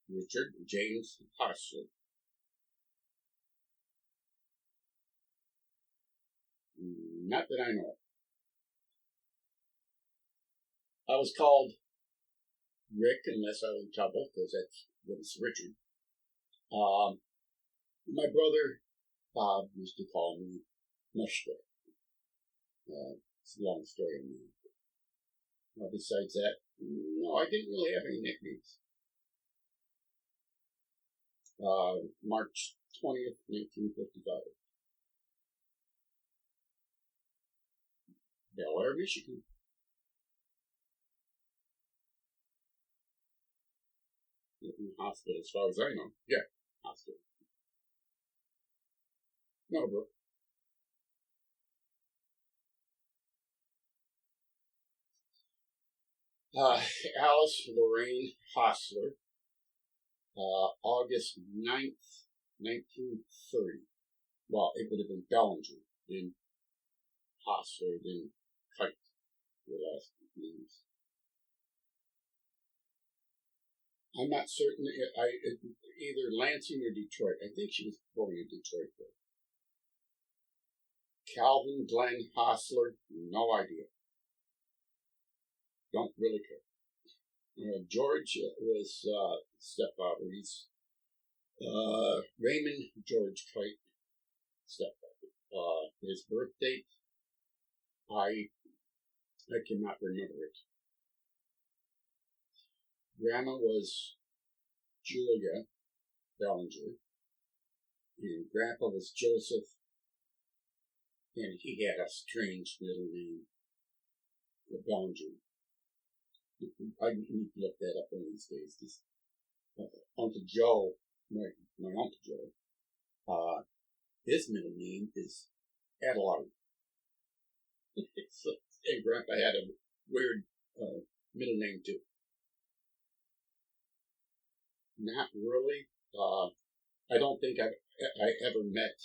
Richard James Hosler. Not that I know of. I was called Rick unless I was in trouble, because that's what it's Richard. My brother Bob used to call me Mushroom. It's a long story on that. Besides that, no, I didn't really have any nicknames. March 20th, 1955. Bel Air, Michigan. Hospital, as far as I know. Yeah, hospital. No, bro. Alice Lorraine Hosler, August 9th, 1930. Well, it would have been Bellinger, then Hosler, then Kite, the last names. I'm not certain. Either Lansing or Detroit. I think she was born in Detroit, though. Calvin Glenn Hosler, no idea. Don't really care. George was stepfather. He's Raymond George Kite, stepfather. His birth date, I cannot remember it. Grandma was Julia Bellinger, and Grandpa was Joseph, and he had a strange middle name, Bellinger. I need to look that up one of these days. Uncle Joe, my Uncle Joe, his middle name is Adelard. And Grandpa had a weird middle name too. Not really. I don't think I ever met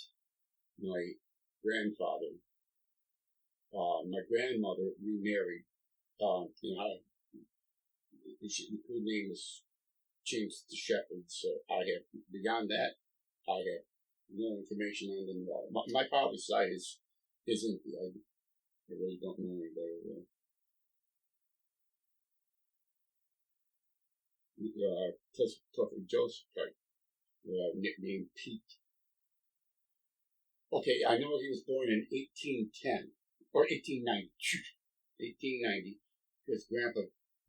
my grandfather. My grandmother remarried. Her name was changed to Shepherd, so beyond that, I have no information on them at all. My father's side is empty. I really don't know anybody there. Clifford Joseph, nicknamed Pete. Okay, I know he was born in 1810, or 1890. 1890, because Grandpa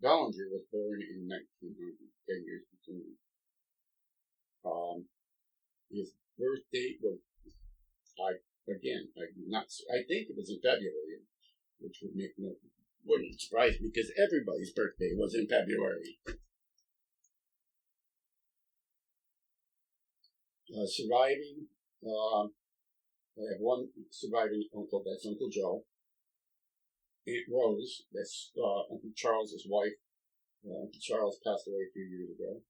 Bellinger was born in 1900, 10 years between. His birth date was, I think it was in February, which wouldn't surprise me, because everybody's birthday was in February. Surviving, I have one surviving uncle, that's Uncle Joe. Aunt Rose, that's Uncle Charles's wife. Uncle Charles passed away a few years ago.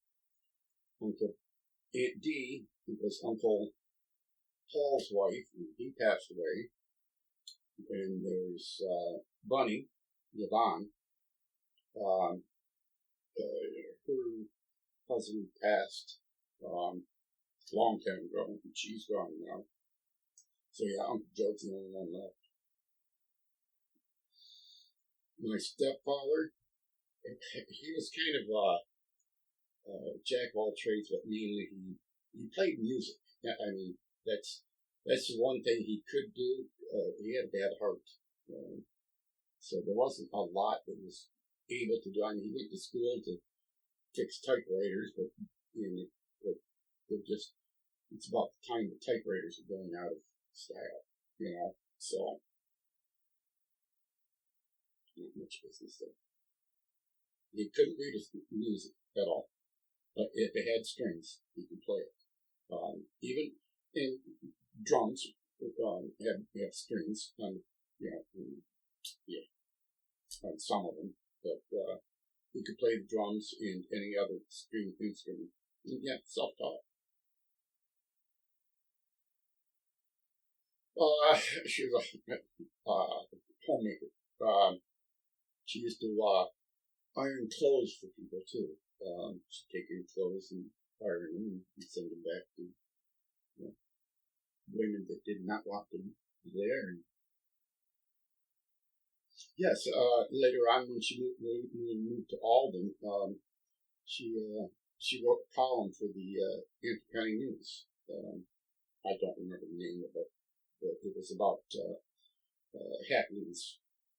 Aunt Dee, who was Uncle Paul's wife, he passed away. And there's Bunny, Yvonne. Her husband passed a long time ago, and she's gone now. So yeah, Uncle Joe's the only one left. My stepfather, he was kind of jack of all trades, but mainly he played music. I mean, that's the one thing he could do. He had a bad heart, so there wasn't a lot that was able to do. I mean, he went to school to fix typewriters, but it's about the time the typewriters are going out of style, so not much business there. He couldn't read his music at all, but if it had strings, he could play it. Even in drums, have strings on, on some of them, but he could play the drums and any other string instrument. Yeah, self-taught. She was a homemaker. She used to iron clothes for people too. She'd take your clothes and iron them and send them back to women that did not want them there. And yes, later on when she moved to Alden, she wrote a column for the Hampton County News. I don't remember the name of it, but it was about happenings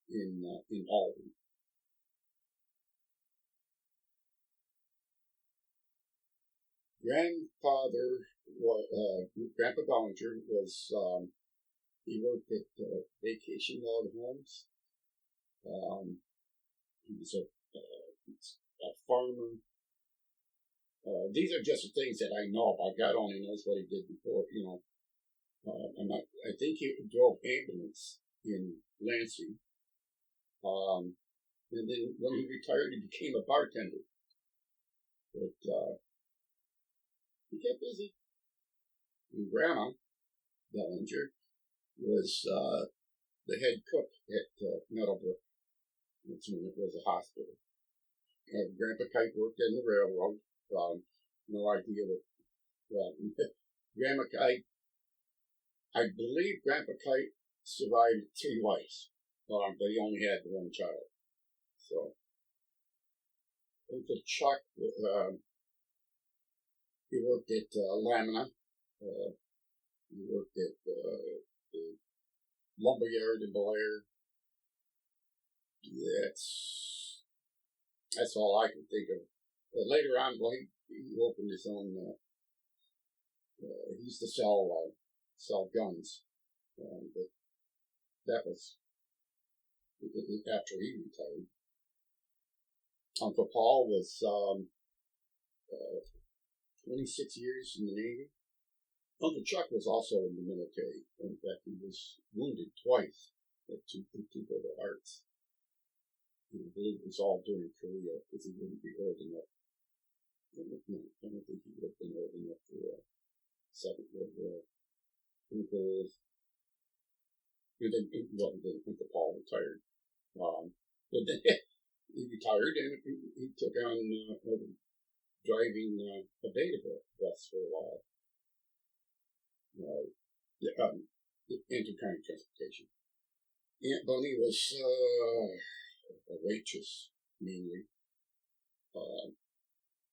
in Alden. Grandpa Ballinger was, he worked at Vacation Log Homes. He was a farmer. These are just the things that I know about. God only knows what he did before, I think he drove ambulance in Lansing. And then when he retired, he became a bartender. But he kept busy. And Grandma Bellinger was the head cook at Meadowbrook. That's when it was a hospital. Grandpa Kite worked in the railroad. No idea what. Grandma Kite, I believe Grandpa Kite survived 3 wives, but he only had one child. So, Uncle Chuck, he worked at Lamina. He worked at the lumberyard in Blair. That's all I can think of. Later on, he opened his own. He used to sell guns, but that was after he retired. Uncle Paul was 26 years in the Navy. Uncle Chuck was also in the military. In fact, he was wounded twice at two little hearts. I believe it was all during Korea because he wouldn't be old enough. I don't think he would have been old enough for Second World War. Uncle Paul retired. But then he retired and he took on driving a beta bus for a while. Intercounty transportation. Aunt Bunny was a waitress, mainly.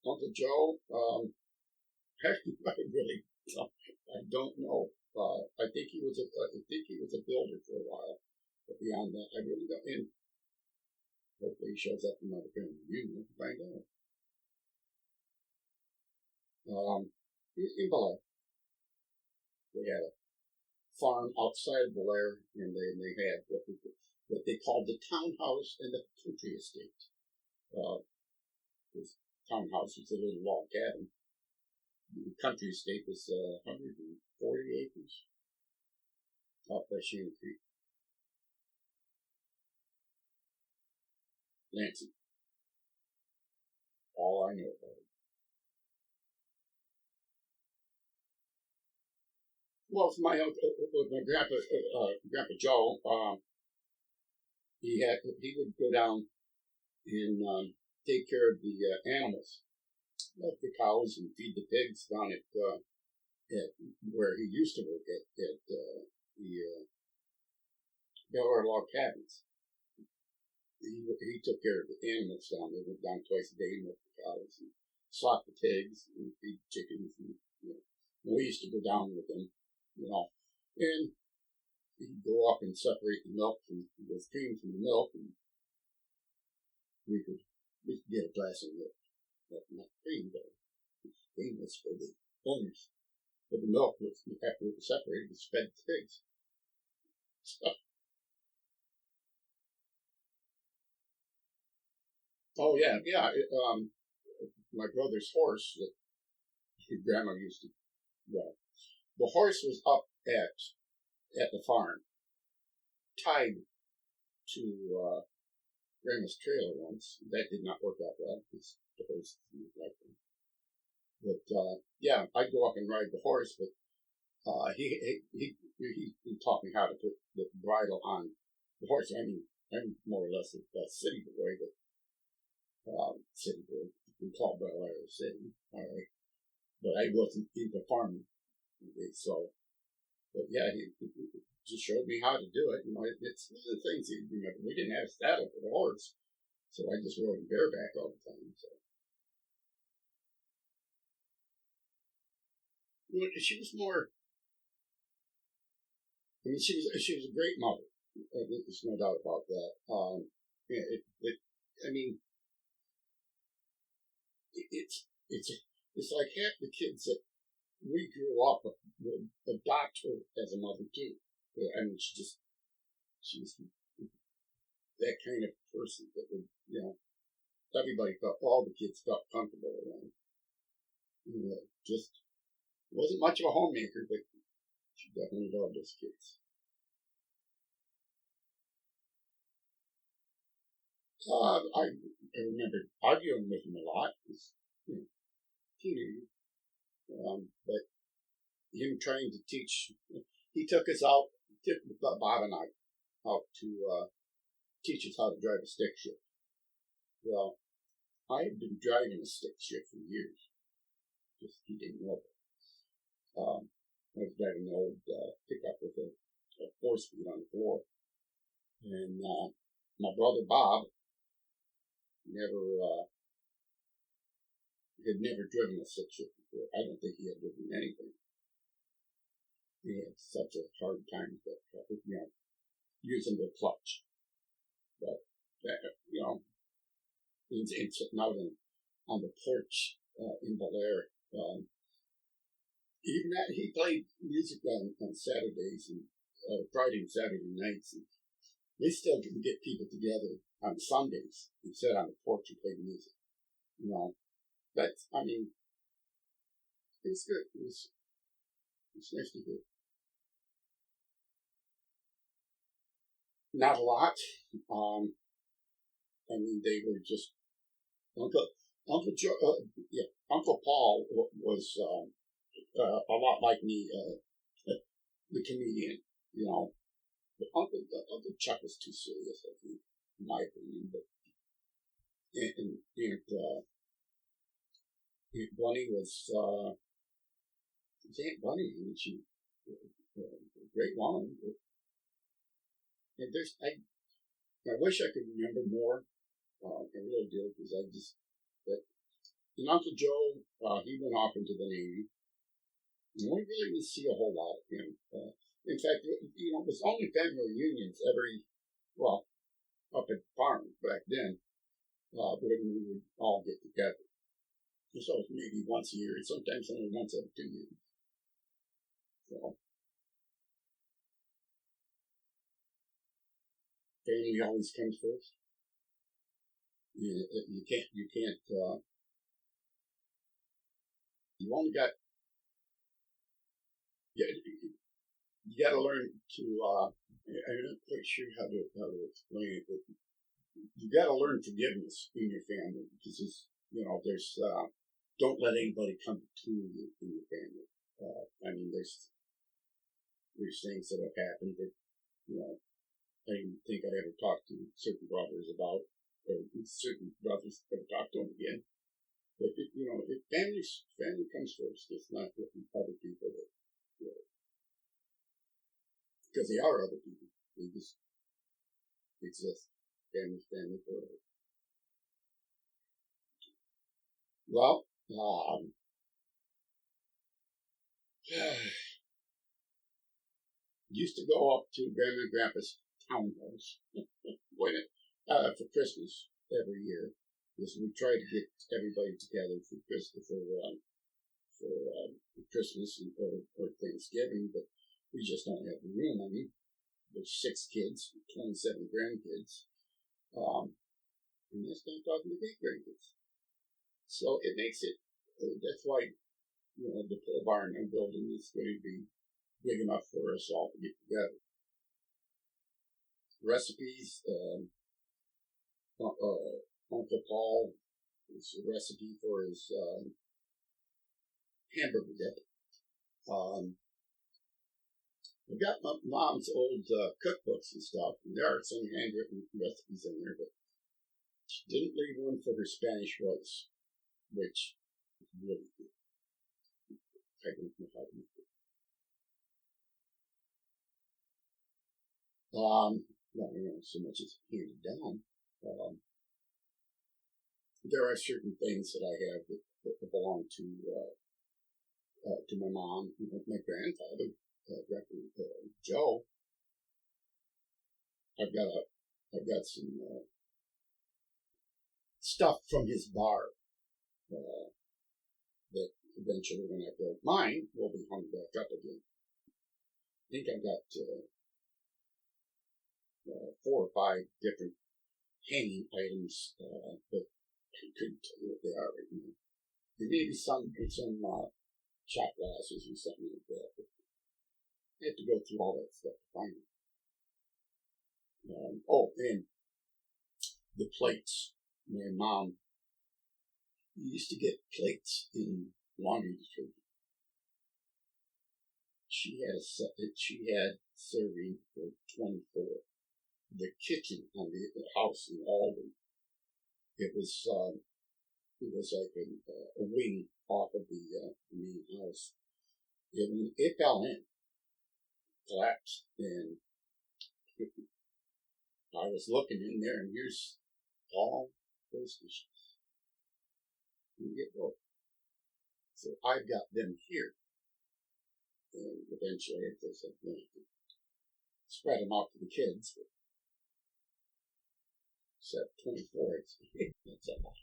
Uncle Joe, I don't know. I think he was a builder for a while, but beyond that, I really don't. And hopefully, he shows up in my family reunion to find out. In Blair, they had a farm outside of Blair, and they had what they called the townhouse and the country estate. This townhouse was a little log cabin. The country estate was 140 acres off by Shannon Creek. Lansing. All I know about it. Well, with my grandpa Joe, he would go down and take care of the animals, milk the cows and feed the pigs down at where he used to work at the Delaware Log Cabins. He took care of the animals down there. Went down twice a day and milk the cows and slaughter the pigs and feed chickens. And, we used to go down with him, and he'd go up and separate the milk from the cream from the milk, and we could get a glass of milk. Not cream, but cream was for the owners. But the milk was, after it was separated, was fed to pigs. So, oh yeah. My brother's horse that Grandma used to. Well, the horse was up at the farm, tied to Grandma's trailer once. That did not work out well because the horse didn't like them. But I'd go up and ride the horse, but he taught me how to put the bridle on the horse. I mean, I'm more or less a city boy, but city boy. we call Bel Air City, all right. But I wasn't into farming, okay, so, but yeah, he just showed me how to do it. It's one of the things that, we didn't have saddle for the horse, so I just rode him bareback all the time. So, she was more. I mean, she was a great mother. There's no doubt about that. I mean, it's like half the kids that we grew up with adopt her as a mother too. I mean, she was that kind of person that would, everybody all the kids felt comfortable around. Just wasn't much of a homemaker, but she definitely loved those kids. I remember arguing with him a lot. He's, teenager. But him trying to teach, he took us out, took Bob and I out to teach us how to drive a stick shift. Well, I had been driving a stick shift for years. Just he didn't know it. I was driving an old pickup with a 4-speed on the floor. And my brother Bob had never driven a stick shift before. I don't think he had driven anything. He had such a hard time using the clutch. But, in sitting out on the porch in Bel Air, even that, he played music on Saturdays and Friday and Saturday nights. And they still can get people together on Sundays and sit on the porch and play music. That's, I mean, it's good. It's nice to do. Not a lot. I mean, they were just Uncle Paul was a lot like me, the comedian. But Uncle Chuck was too serious, I think, in my opinion. But and Aunt Bunny was Aunt Bunny, and she a great woman. And I wish I could remember more. I really do, because and Uncle Joe, he went off into the Navy. And we really didn't see a whole lot of him. In fact, it was only family reunions up at the farm back then, when we would all get together. So maybe once a year, and sometimes only once every 2 years. So, family always comes first. You can't, you only got, you got to learn to, I'm not quite sure how to explain it, but you got to learn forgiveness in your family, because there's, don't let anybody come between you in your family. I mean, there's things that have happened that, I didn't think I'd ever talk to certain brothers about, or certain brothers never talk to them again. But if family comes first. It's not with other people that, because they are other people. They just exist. Family forever. Well, used to go up to Grandma and Grandpa's townhouse for Christmas every year, because we try to get everybody together for Christmas or Thanksgiving, but we just don't have the room. I mean, there's 6 kids, 27 grandkids, and that's not talking to great grandkids. So it makes it. That's why the pole barn I'm building is going to be big enough for us all to get together. Recipes. Uncle Paul is a recipe for his hamburger dip. I've got my mom's old cookbooks and stuff, and there are some handwritten recipes in there, but she didn't leave one for her Spanish rice. which is really good. I don't know how to make it. Not so much as handed down. There are certain things that I have that belong to my mom, my grandfather, Joe. I've got some stuff from his bar that eventually, when I build mine, will be hung back up again. I think I've got 4 or 5 different hanging items, but I couldn't tell you what they are right now. There may be some shot glasses or something like that, but I have to go through all that stuff to find it. And the plates. My mom used to get plates in laundry detergent. She had serving for 24. The kitchen on the house in Alden. It was like a wing off of the main house. It fell in, collapsed, and I was looking in there, and here's all those dishes. You get both. So I've got them here, and eventually, I guess I'm going to spread them out to the kids. But except 24, that's a lot.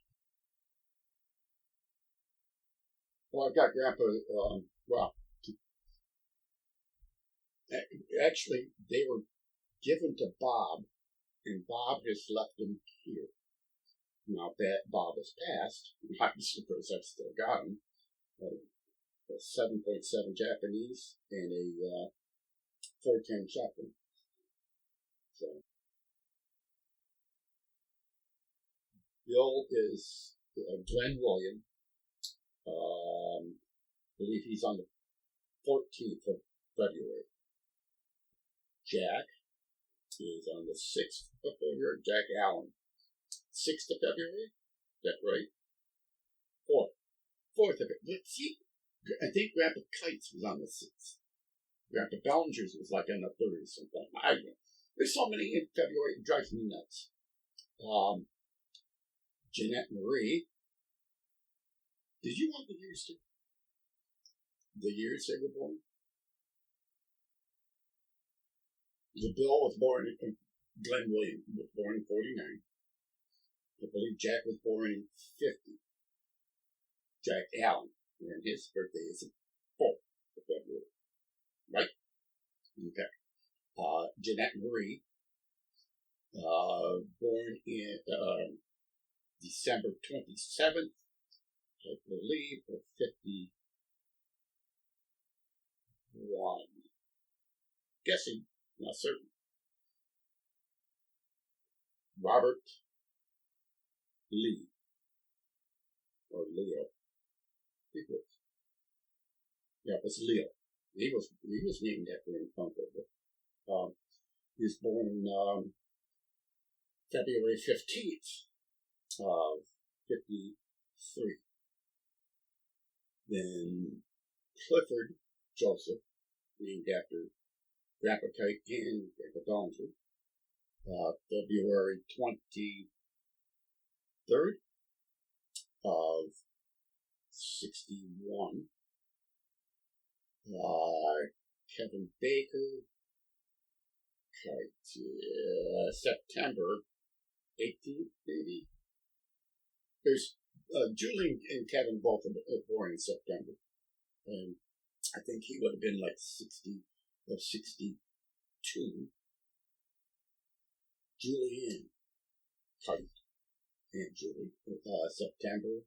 Well, I've got Grandpa. Actually, they were given to Bob, and Bob has left them here. Now that Bob has passed, obviously, because I've still got him. A 7.7 Japanese and a 410 shotgun. So Bill is Glenn William. I believe he's on the 14th of February. Jack is on the 6th of February. Jack Allen. 6th of February? Is that right? 4th of it. Let's see. I think Grandpa Kites was on the 6th. Grandpa Bellinger's was like on the 3rd or something. I don't know. There's so many in February, it drives me nuts. Jeanette Marie. Did you want the years too? The years they were born? The Bill was born in Glenn William was born in 49. I believe Jack was born in 50. Jack Allen. And his birthday is the 4th of February. Right? Okay. Jeanette Marie, born in December 27th, I believe, of 51. Guessing, not certain. Robert Lee, or Leo. Yeah, it was Leo. He was named after an uncle, but he was born in February 15th of 53. Then Clifford Joseph, named after Grandpa Kite and Grandpa Bellinger, February 23rd of 61. Kevin Baker, September 18th, maybe. There's Julie and Kevin both are born in September, and I think he would have been like 60 or 62. Julianne Kite, Aunt Julie, September.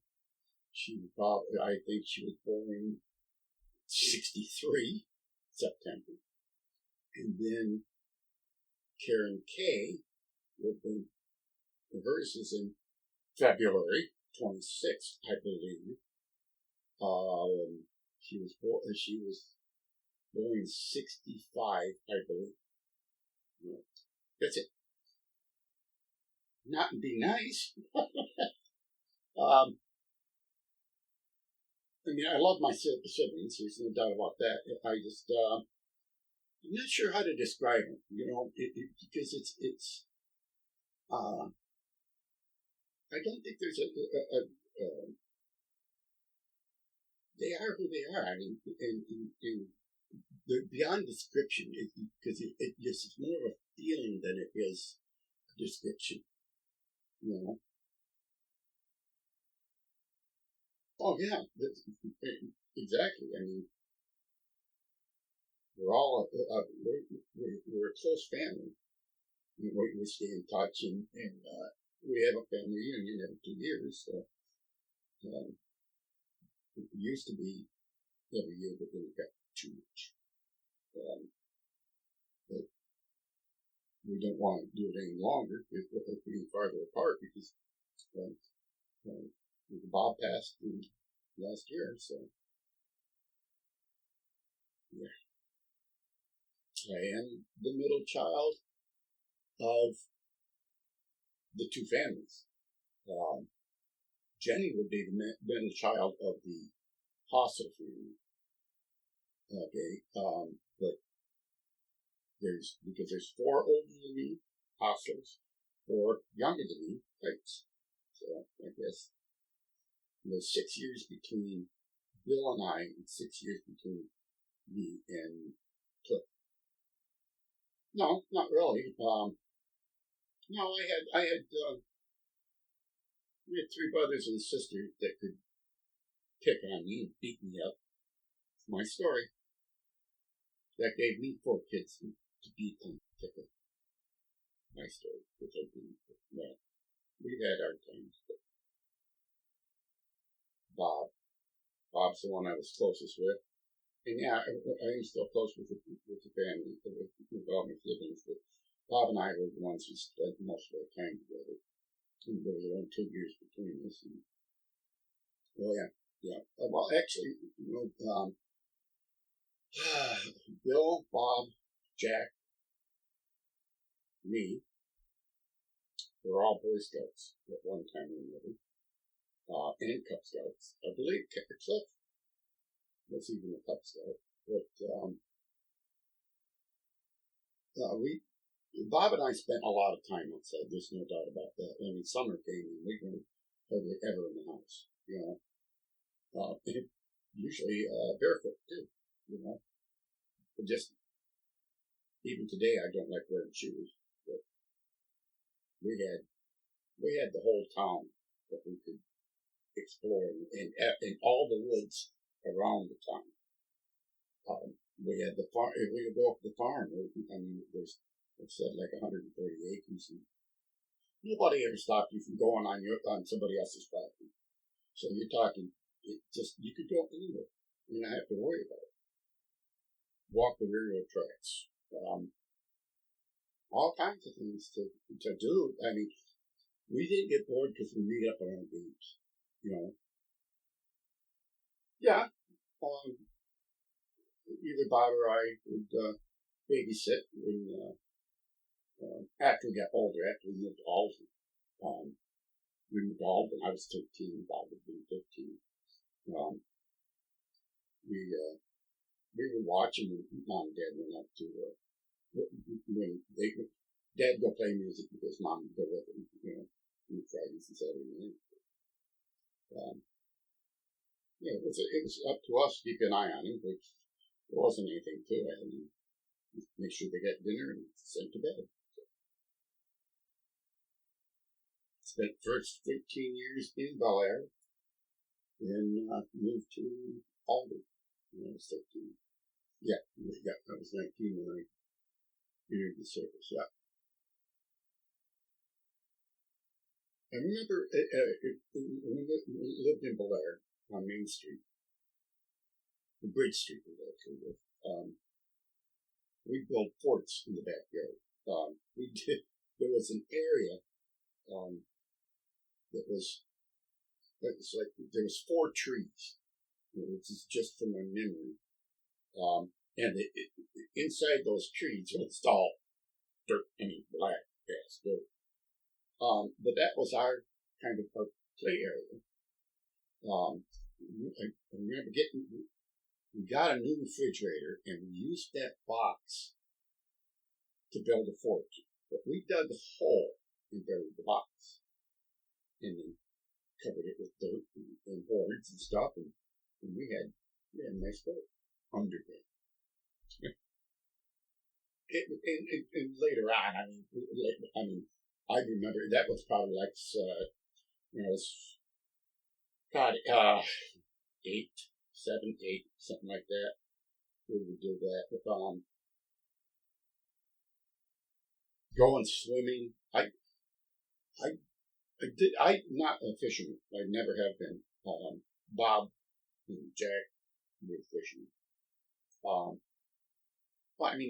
I think she was born in 63, September. And then Karen Kay, hers is in February 26th, I believe. She was born in 65, I believe. That's it. Not be nice. I mean, I love my siblings. There's no doubt about that. I just, I'm not sure how to describe them. Because it's. I don't think there's a they are who they are. I mean, and they're beyond description because it just is more of a feeling than it is a description. Oh yeah, exactly. I mean, we're all we're a close family. We stay in touch, and we have a family reunion every 2 years. So it used to be every year, but then it got too much. But we don't want to do it any longer if we're being farther apart because Bob passed last year. So yeah, I am the middle child of the two families. Jenny would be the middle child of the Hosler family. Okay, but because there's 4 older than me, Hoslers, 4 younger than me, Pikes. So I guess there's 6 years between Bill and I, and 6 years between me and Cliff. No, not really. No, I had 3 brothers and sisters that could pick on me and beat me up. It's my story. That gave me 4 kids to beat and pick up. My story, which I didn't. Well, we've had our times, but Bob's the one I was closest with. And yeah, I am still close with the family, with all my siblings, but Bob and I were the ones who spent most of our time together. And there was only 2 years between us. And, well, yeah. Well, actually, Bill, Bob, Jack, me, were all Boy Scouts at one time or another, and Cub Scouts. I believe Cliff was even a Cub Scout, but Bob and I spent a lot of time outside. There's no doubt about that. I mean, summer came and we weren't hardly ever in the house, and usually barefoot too, But just even today, I don't like wearing shoes. But we had the whole town that we could explore, and all the woods around the town. We had the farm. We would go up the farm. I mean, there's like 130 acres, and nobody ever stopped you from going on somebody else's property. So you're talking, you could go anywhere. You don't have to worry about it. Walk the railroad tracks. All kinds of things to do. I mean, we didn't get bored because we made up our own games. Yeah. Either Bob or I would babysit when after we got older, after we moved to Alden. We moved to Alden. I was 13. Bob had been 15. We were watching when Mom and Dad went up to when Dad would go play music because Mom would go with him, on Fridays and Saturday nights. It was up to us to keep an eye on him, which there wasn't anything to it. I mean, make sure they got dinner and sent to bed. Spent first 13 years in Bel Air, then moved to Alden when I was 13. Yeah, I was 19 when I entered the service. Yeah. I remember when we lived in Bel Air on Main Street, the Bridge Street was actually with. We built forts in the backyard. There was an area that was like there was 4 trees. This is just from my memory. And inside those trees was all dirt, black grass dirt. But that was our kind of our play area. I remember we got a new refrigerator, and we used that box to build a fort. But we dug a hole and buried the box, and then covered it with dirt and boards and stuff, and we had a nice fort under there. And later on, I remember that was probably like, it's God, 8, 7, 8, something like that. We would do that. Going swimming. I'm not a fisherman. I never have been. Bob and Jack were fishermen.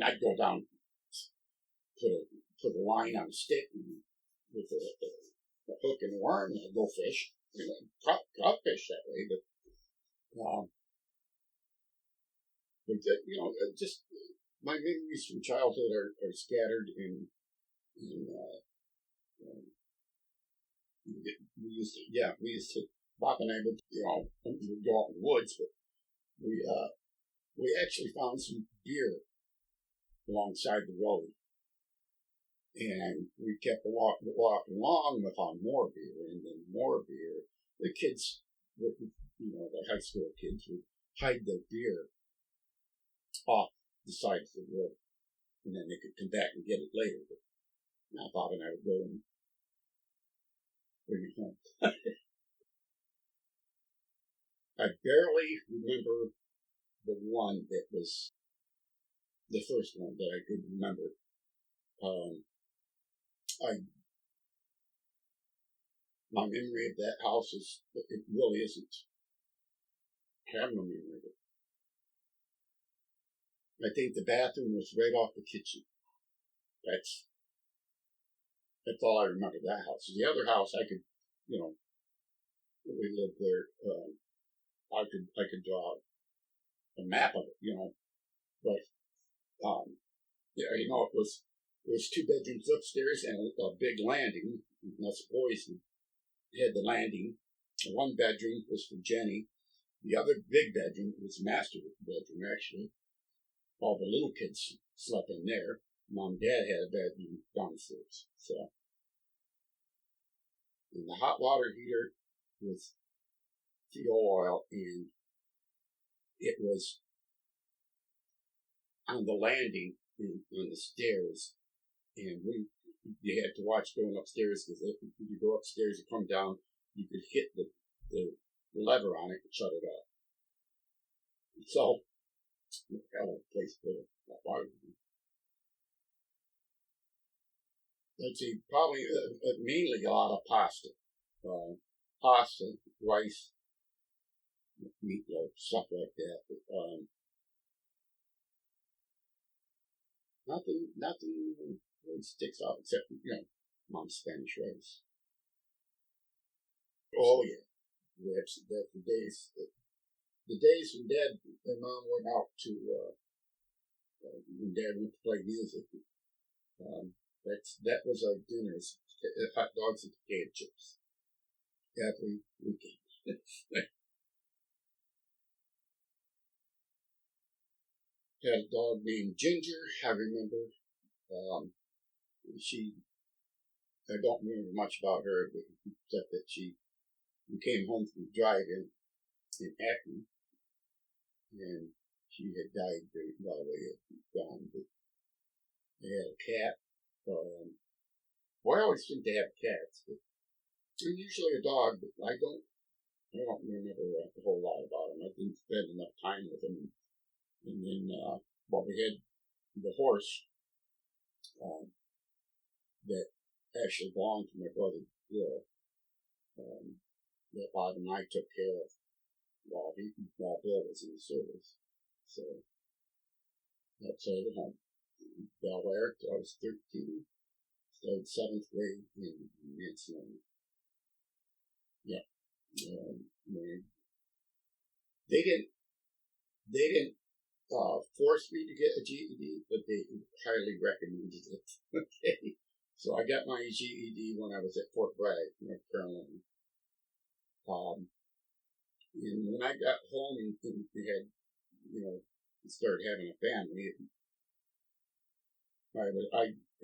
I'd go down, put a line on a stick with a hook and a worm, and I'd go fish. Caught fish that way, but just my memories from childhood are scattered in we used to Bob and I would go out in the woods, but we actually found some beer alongside the road, and we kept walking along. We found more beer, and then more beer. The kids, the high school kids, would hide their beer off the side of the road, and then they could come back and get it later. But now Bob and I would go and bring it home. I barely remember the one that was the first one that I could remember. My memory of that house it really isn't. I have no memory of it. I think the bathroom was right off the kitchen. That's all I remember of that house. The other house, I could, we lived there. I could draw a map of it, but it was 2 bedrooms upstairs and a big landing. And us boys had the landing. One bedroom was for Jenny. The other big bedroom was the master bedroom, actually. All the little kids slept in there. Mom and Dad had a bedroom downstairs. So, and the hot water heater was fuel oil, and it was on the landing on the stairs, and you had to watch going upstairs, because if you go upstairs and come down, you could hit the lever on it and shut it off. So, hell of a place for that water. Let's see, probably mainly a lot of pasta. Pasta, rice, meatloaf, stuff like that. But, nothing really sticks out except, Mom's Spanish rice. Oh, yeah. That's the days. The days when Dad and Mom went out to, when Dad went to play music, that was our dinners, hot dogs and potato chips, every weekend. Had a dog named Ginger, I remember. I don't remember much about her, except that we came home from driving in Acton, and she had died while we had gone. But they had a cat. I always seem to have cats, but they're usually a dog. But I don't remember a whole lot about them. I didn't spend enough time with them. And then, we had the horse that actually belonged to my brother Bill, that Bob and I took care of while Bill was in the service. So that's the home. Bel Air till I was 13. Started 7th grade in Manson. Yeah. They didn't force me to get a GED, but they highly recommended it. Okay. So I got my GED when I was at Fort Bragg, North Carolina. And And when I got home and we had, started having a family, it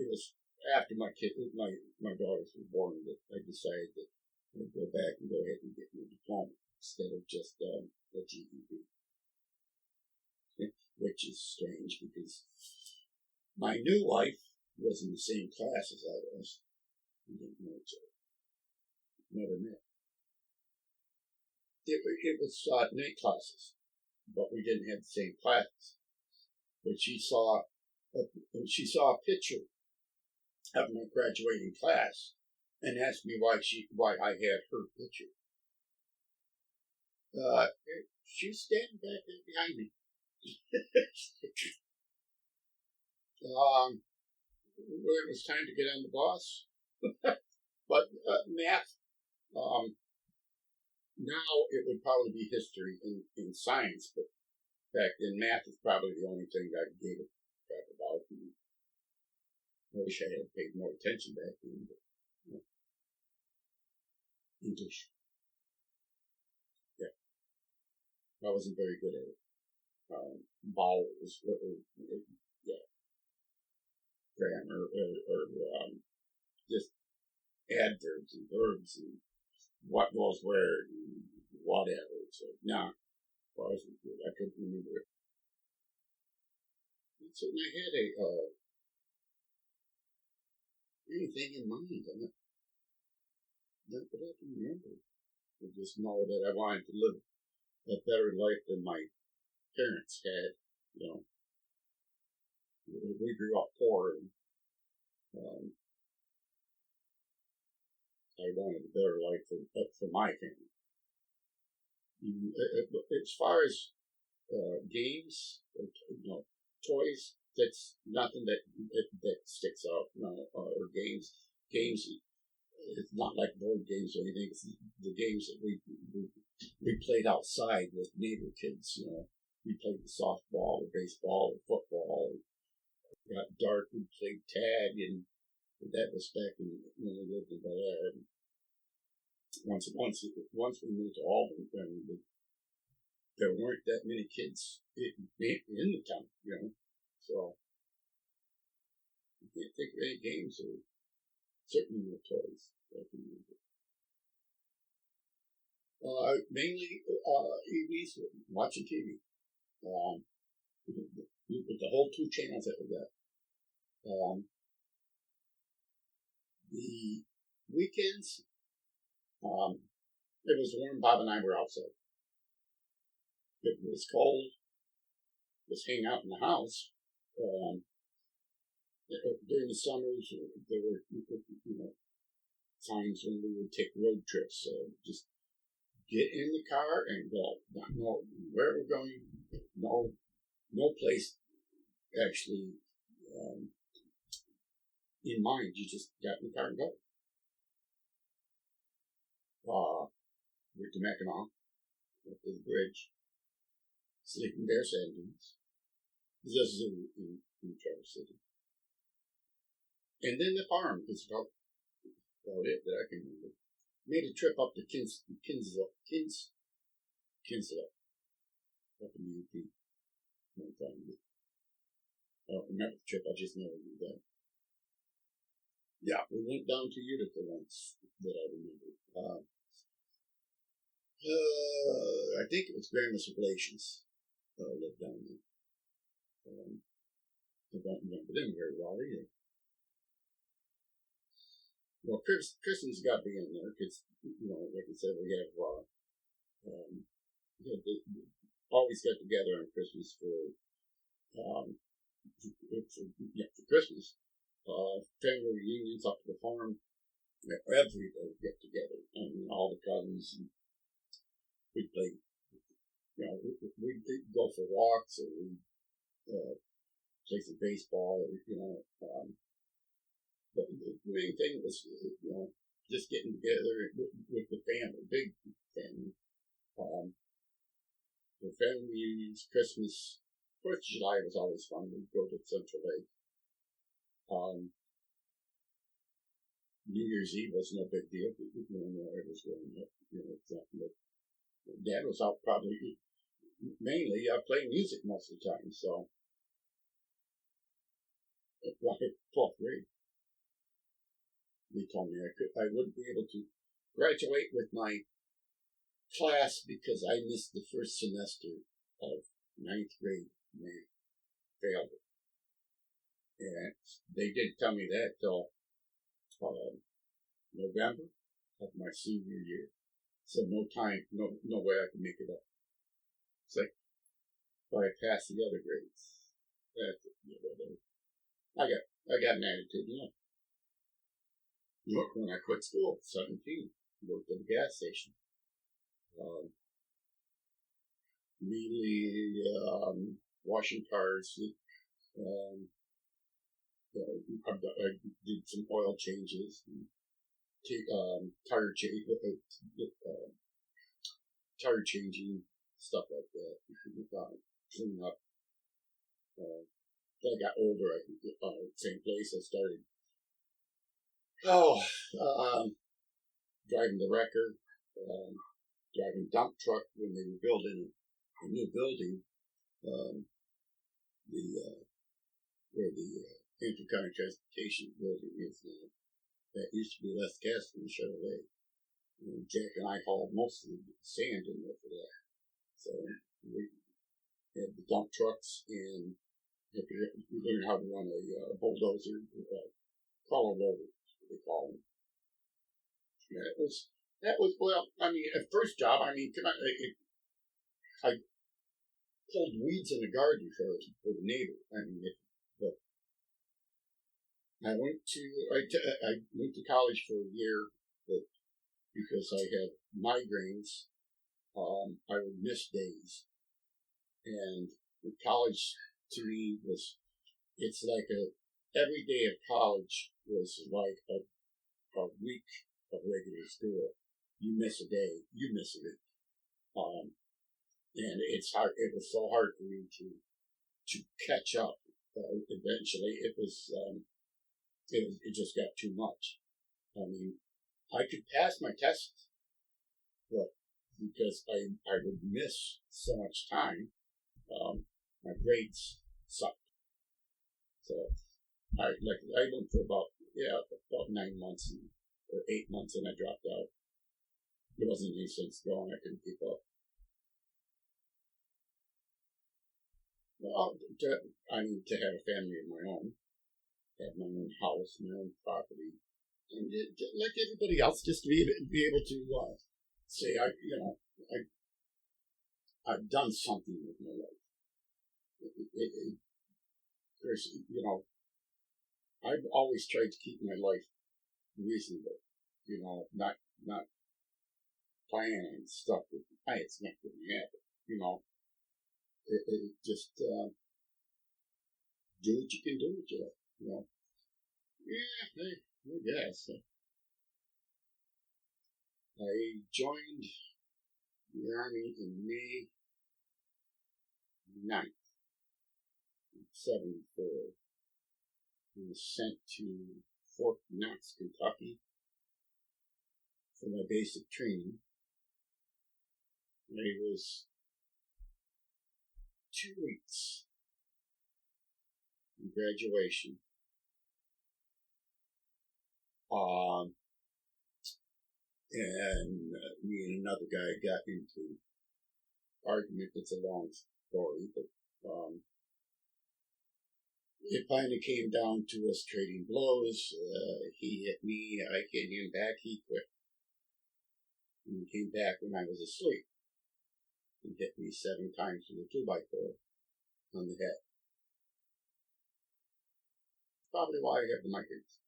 was after my daughters were born that I decided that I'd go back and go ahead and get my diploma instead of just a GED, which is strange because my new wife was in the same class as I was. We didn't know each other. Never met. It was night classes, but we didn't have the same classes. But she saw a picture of my graduating class and asked me why I had her picture. She was standing back there behind me. When it was time to get on the bus, but math. Now it would probably be history and science, but back then math is probably the only thing I gave a crap about. And I wish I had paid more attention back then. But, English, yeah, I wasn't very good at it. Vowels, yeah, grammar, or just adverbs and verbs and what goes where and whatever. So I wasn't good. I couldn't remember it. And so I had anything in mind. Not that I can remember. I just know that I wanted to live a better life than my parents had. We grew up poor, and I wanted a better life for my family. As far as games, toys, that's nothing that sticks out. Or games. It's not like board games or anything. It's the games that we played outside with neighbor kids. We played the softball, the baseball, the football. It got dark. We played tag, and that was back when we lived in Bel Air. Once we moved to Albany, there weren't that many kids in the town, So I can't think of any games or certainly no toys that I can remember. Mainly EVs, watching TV. With the whole 2 channels that we got. The weekends, it was warm. Bob and I were outside. It was cold. Just hang out in the house. During the summers, there were times when we would take road trips. Just get in the car and go. Not know where we're going. No place actually in mind. You just got in the car and go. Went to Mackinac, up to the bridge, Sleeping Bear Sand Dunes. There's a zoo in Traverse City. And then the farm is about it that I can remember. Made a trip up to Kinslow, up in the UP. One time. I don't remember the trip, I just know we did that. Yeah, we went down to Utica once that I remember. I think it was Grandma's Relations lived down there. I don't remember them very well either. Well, Christmas got to be in there because, like I said, we have always got together on Christmas for Christmas. Family reunions up to the farm. Every day get together. All the cousins. And we'd play, we'd go for walks or we'd play some baseball or, but the main thing was, just getting together with the family, big family. The family reunions, Christmas, 4th of July was always fun. We'd go to Central Lake. New Year's Eve was no big deal. It was growing up. It's not like Dad was out probably mainly playing music most of the time. So, like 12th grade, they told me I wouldn't be able to graduate with my class because I missed the first semester of 9th grade math, failed it. And they didn't tell me that till November of my senior year. So no way I could make it up. It's like, but I passed the other grades. That's it. I got an attitude, when I quit school, 17, worked at a gas station. Mainly washing cars. I did some oil changes, tire changing, stuff like that. Clean up. As I got older, same place I started. Driving the wrecker, driving dump truck when they were building a new building. Where the intercounty transportation building is now. That used to be Les Castle and Chevrolet. And Jack and I hauled most of the sand in there for that. So we had the dump trucks and we learned how to run a bulldozer, crawler loader, they call them. Yeah, that was well. I mean, at first job, I pulled weeds in the garden for the neighbor. But I went to college for a year, but because I had migraines, I would miss days, and the college to me it's like every day of college was like a week of regular school. You miss a day, you miss a week, and it's hard. It was so hard for me to catch up. Eventually, it just got too much. I mean, I could pass my tests, but because I would miss so much time, my grades sucked. So I went for about 9 months or 8 months, and I dropped out. There wasn't any sense going. I couldn't keep up. Well, I need to have a family of my own, have my own house, my own property, and like everybody else, just to be able to say I've done something with my life. I've always tried to keep my life reasonable. Not planning stuff that it's not going to happen. Just do what you can do with your life. Yeah, I guess. I joined the Army in May 9th, 1974. I was sent to Fort Knox, Kentucky for my basic training. It was 2 weeks from graduation. And me and another guy got into argument. It's a long story, but it finally came down to us trading blows. He hit me, I hit him back, he quit. And he came back when I was asleep. He hit me 7 times with a 2x4 on the head. Probably why I have the migraines.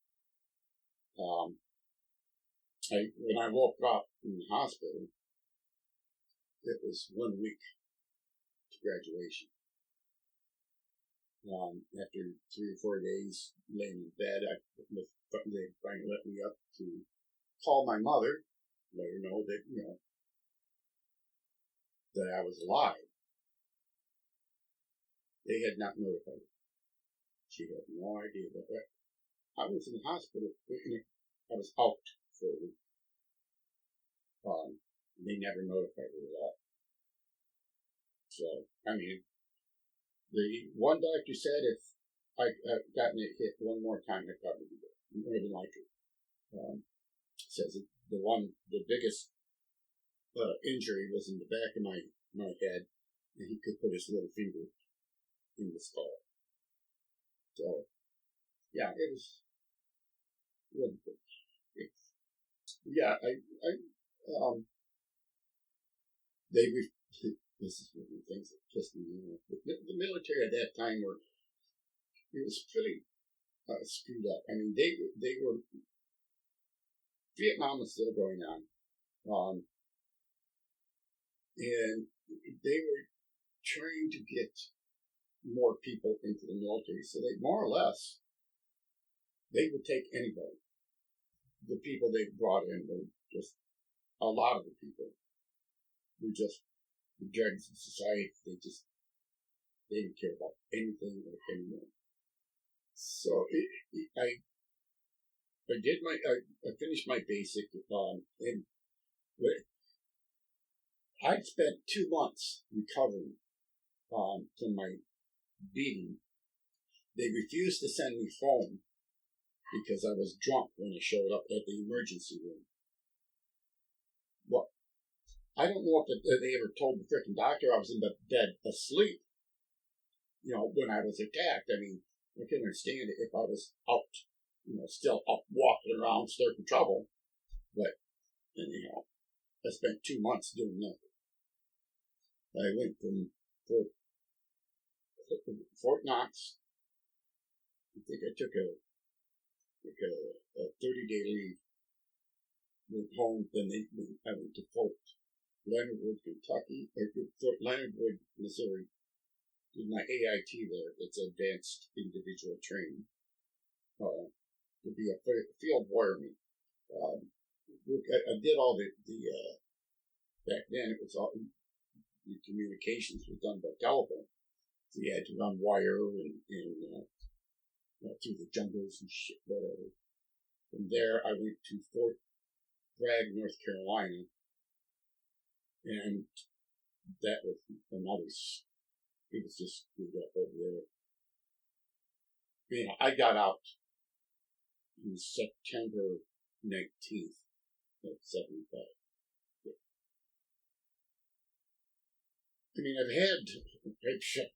When I woke up in the hospital, it was 1 week to graduation. After 3 or 4 days laying in bed, they finally let me up to call my mother, let her know that, that I was alive. They had not notified her. She had no idea about that. I was in the hospital. I was out for a week. They never notified her at all. So, I mean, the one doctor said if I gotten it hit one more time, I'd probably be dead, more than likely. Says the biggest injury was in the back of my head, and he could put his little finger in the skull. So, yeah, it was really good. Yeah, this is one of the things that pissed me off. The military at that time it was pretty screwed up. I mean, they were, Vietnam was still going on, and they were trying to get more people into the military, so they more or less they would take anybody. The people they brought in were just a lot of the people were just the dregs of society. They didn't care about anything or anyone. So I finished my basic, and I'd spent 2 months recovering from my beating. They refused to send me home because I was drunk when I showed up at the emergency room. Well, I don't know if they ever told the frickin' doctor I was in the bed asleep, when I was attacked. I mean, I can understand it if I was out, still up walking around stirring trouble. But, I spent 2 months doing nothing. I went from Fort Knox. I think I took a 30-day leave. Went home, then I went to Fort Leonard Wood, Kentucky, or Fort Leonard Wood, Missouri. Did my AIT there. It's advanced individual training to be a field warrior. I did all the back then. It was all the communications was done by telephone, so you had to run wire and through the jungles and shit, whatever. From there, I went to Fort Bragg, North Carolina, and that was another. It was just screwed up over there. I got out on September 19th of 75.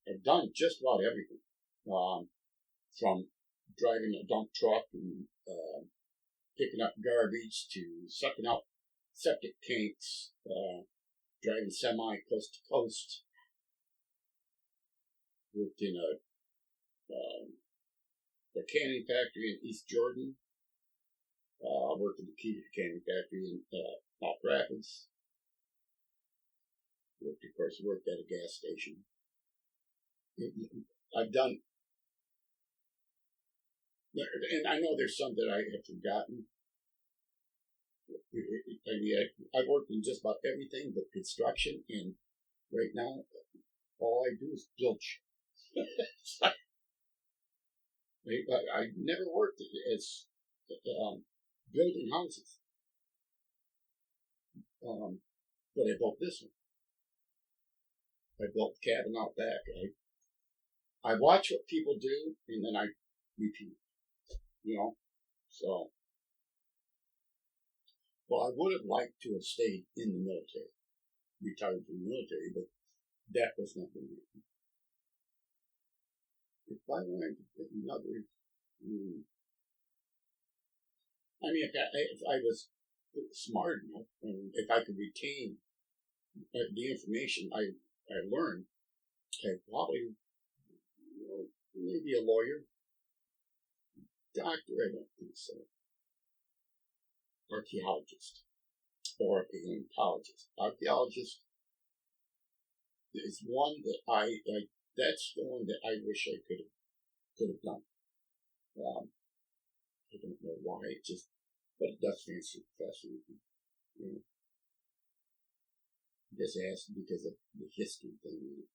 I've done just about everything, from driving a dump truck and picking up garbage to sucking out septic tanks, driving semi coast to coast. Worked in a canning factory in East Jordan. Worked in the canning factory in Mount Rapids. Worked at a gas station. I've done, and I know there's some that I have forgotten. I've worked in just about everything but construction, and right now, all I do is build shit. I never worked as building houses, but I built this one. I built the cabin out back. I watch what people do, and then I repeat. So. Well, I would have liked to have stayed in the military, retired from the military, but that was not going to happen. If I wanted to get another, if I was smart enough, and if I could retain the information I learned, I'd probably, maybe a lawyer, doctor, I don't think so. Archaeologist or a paleontologist. Archaeologist is one that that's the one that I wish I could have done. I don't know why, but it does fancy fascinating. Just asked because of the history thing.